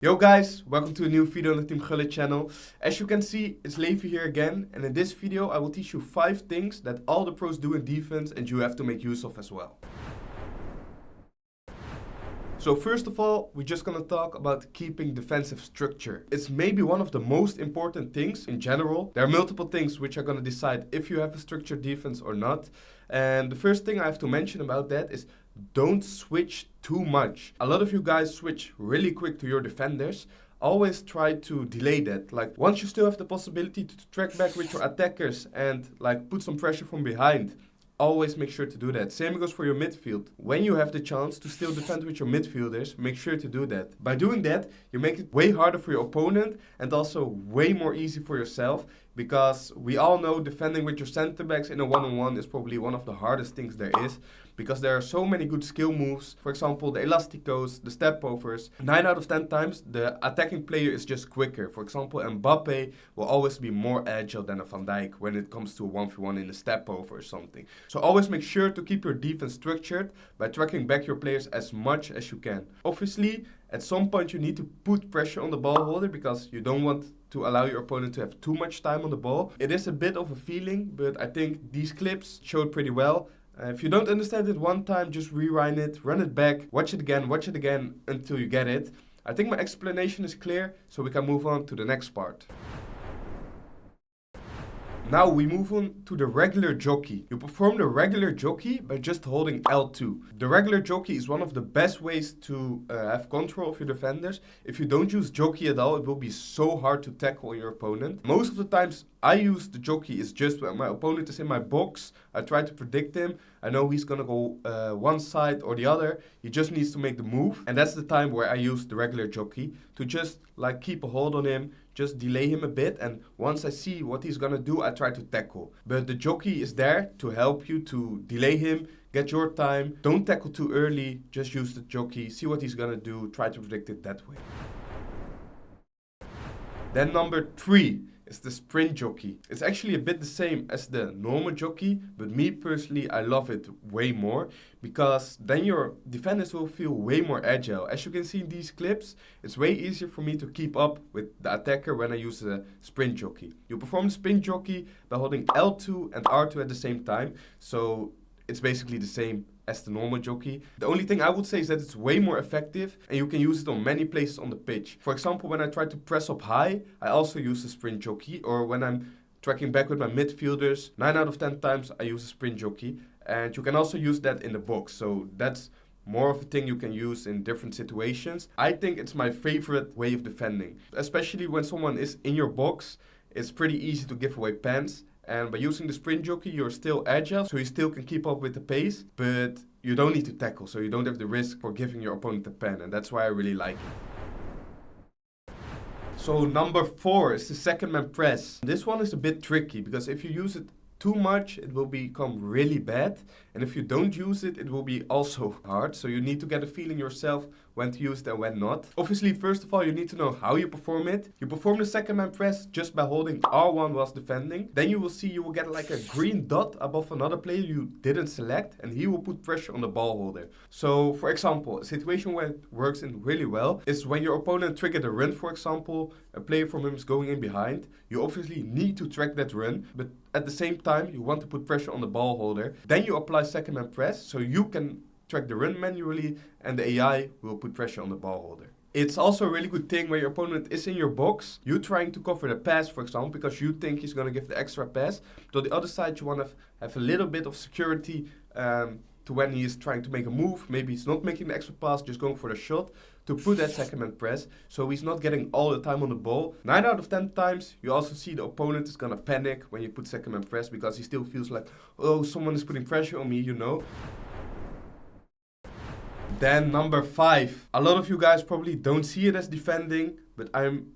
Yo guys, welcome to a new video on the Team Gullit channel. As you can see, it's Levi here again, and in this video I will teach you 5 things that all the pros do in defense and you have to make use of as well. So first of all, we're just gonna talk about keeping defensive structure. It's maybe one of the most important things in general. There are multiple things which are gonna decide if you have a structured defense or not. And the first thing I have to mention about that is don't switch too much. A lot of you guys switch really quick to your defenders. Always try to delay that. Like once you still have the possibility to track back with your attackers and like put some pressure from behind, always make sure to do that. Same goes for your midfield. When you have the chance to still defend with your midfielders, make sure to do that. By doing that, you make it way harder for your opponent and also way more easy for yourself, because we all know defending with your center backs in a one-on-one is probably one of the hardest things there is, because there are so many good skill moves. For example, the elasticos, the step overs. 9 out of 10 times, the attacking player is just quicker. For example, Mbappe will always be more agile than a Van Dijk when it comes to a 1v1 in a step over or something. So always make sure to keep your defense structured by tracking back your players as much as you can. Obviously, at some point you need to put pressure on the ball holder because you don't want to allow your opponent to have too much time on the ball. It is a bit of a feeling, but I think these clips show it pretty well. If you don't understand it one time, just rewind it, run it back, watch it again until you get it. I think my explanation is clear, so we can move on to the next part. Now we move on to the regular jockey. You perform the regular jockey by just holding L2. The regular jockey is one of the best ways to have control of your defenders. If you don't use jockey at all, it will be so hard to tackle your opponent. Most of the times I use the jockey is just when my opponent is in my box. I try to predict him. I know he's gonna go one side or the other. He just needs to make the move. And that's the time where I use the regular jockey to just like keep a hold on him, just delay him a bit, and once I see what he's gonna do, I try to tackle. But the jockey is there to help you to delay him, get your time. Don't tackle too early, just use the jockey, see what he's gonna do, try to predict it that way. Then number 3 is the sprint jockey. It's actually a bit the same as the normal jockey, but me personally, I love it way more, because then your defenders will feel way more agile. As you can see in these clips, it's way easier for me to keep up with the attacker when I use a sprint jockey. You perform the sprint jockey by holding L2 and R2 at the same time, so it's basically the same as the normal jockey. The only thing I would say is that it's way more effective and you can use it on many places on the pitch. For example, when I try to press up high, I also use the sprint jockey, or when I'm tracking back with my midfielders, 9 out of 10 times I use a sprint jockey. And you can also use that in the box, so that's more of a thing you can use in different situations. I think it's my favorite way of defending, especially when someone is in your box. It's pretty easy to give away pens. And by using the sprint jockey, you're still agile, so you still can keep up with the pace, but you don't need to tackle, so you don't have the risk for giving your opponent a pen, and that's why I really like it. So number 4 is the second man press. This one is a bit tricky, because if you use it too much, it will become really bad, and if you don't use it, it will be also hard, so you need to get a feeling yourself when to use it and when not. Obviously, first of all, you need to know how you perform it. You perform the second man press just by holding R1 whilst defending. Then you will see you will get like a green dot above another player you didn't select, and he will put pressure on the ball holder. So, for example, a situation where it works in really well is when your opponent triggered a run, for example, a player from him is going in behind. You obviously need to track that run, but at the same time, you want to put pressure on the ball holder. Then you apply second man press, so you can track the run manually, and the AI will put pressure on the ball holder. It's also a really good thing when your opponent is in your box, you trying to cover the pass, for example, because you think he's going to give the extra pass. But on the other side, you want to have a little bit of security to when he is trying to make a move. Maybe he's not making the extra pass, just going for the shot, to put that second man press, so he's not getting all the time on the ball. 9 out of 10 times, you also see the opponent is going to panic when you put second man press, because he still feels like, oh, someone is putting pressure on me, you know. Then number 5. A lot of you guys probably don't see it as defending, but I'm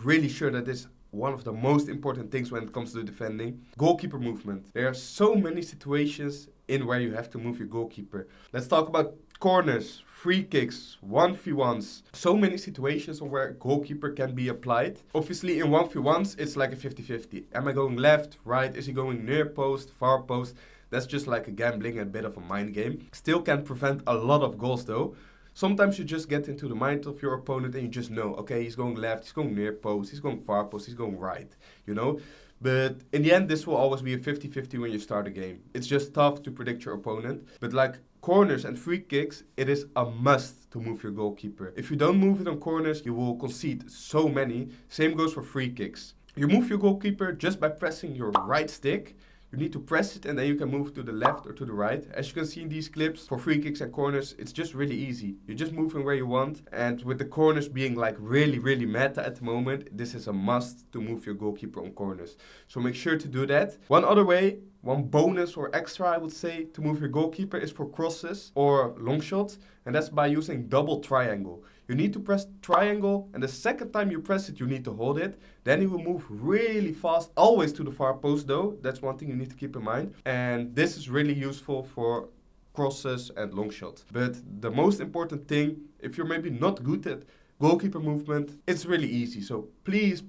really sure that this is one of the most important things when it comes to defending. Goalkeeper movement. There are so many situations in where you have to move your goalkeeper. Let's talk about corners, free kicks, 1v1s. So many situations where goalkeeper can be applied. Obviously in 1v1s it's like a 50-50. Am I going left, right? Is he going near post, far post? That's just like a gambling and a bit of a mind game. Still can prevent a lot of goals though. Sometimes you just get into the mind of your opponent and you just know, okay, he's going left, he's going near post, he's going far post, he's going right, you know. But in the end, this will always be a 50-50 when you start a game. It's just tough to predict your opponent. But like corners and free kicks, it is a must to move your goalkeeper. If you don't move it on corners, you will concede so many. Same goes for free kicks. You move your goalkeeper just by pressing your right stick. You need to press it and then you can move to the left or to the right. As you can see in these clips, for free kicks and corners, it's just really easy. You just move in where you want. And with the corners being like really meta at the moment, this is a must to move your goalkeeper on corners. So make sure to do that. One other way, one bonus or extra I would say to move your goalkeeper is for crosses or long shots. And that's by using double triangle. You need to press triangle and the second time you press it, you need to hold it. Then he will move really fast, always to the far post though. That's one thing you need to keep in mind. And this is really useful for crosses and long shots. But the most important thing, if you're maybe not good at goalkeeper movement, it's really easy. So please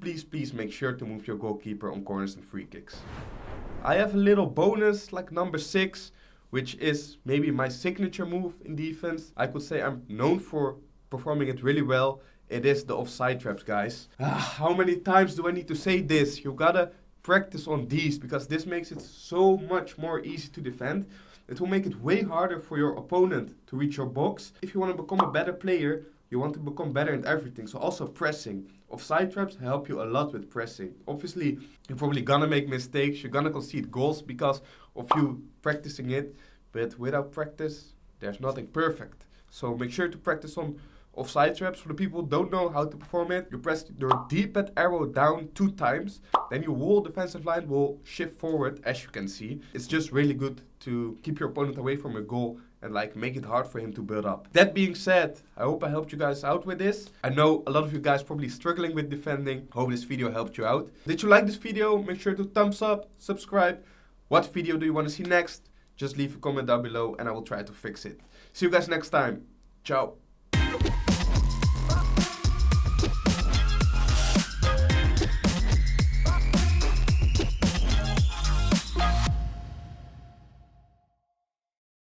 make sure to move your goalkeeper on corners and free kicks. I have a little bonus like number 6, which is maybe my signature move in defense. I could say I'm known for performing it really well. It is the offside traps, guys. How many times do I need to say this? You gotta practice on these because this makes it so much more easy to defend. It will make it way harder for your opponent to reach your box. If you want to become a better player, you want to become better in everything. So also pressing. Offside traps help you a lot with pressing. Obviously, you're probably gonna make mistakes. You're gonna concede goals because of you practicing it. But without practice, there's nothing perfect. So make sure to practice on offside traps. For the people who don't know how to perform it, you press your D-pad arrow down 2 times. Then your whole defensive line will shift forward, as you can see. It's just really good to keep your opponent away from your goal and like make it hard for him to build up. That being said, I hope I helped you guys out with this. I know a lot of you guys probably struggling with defending. Hope this video helped you out. Did you like this video? Make sure to thumbs up, subscribe. What video do you want to see next? Just leave a comment down below and I will try to fix it. See you guys next time. Ciao.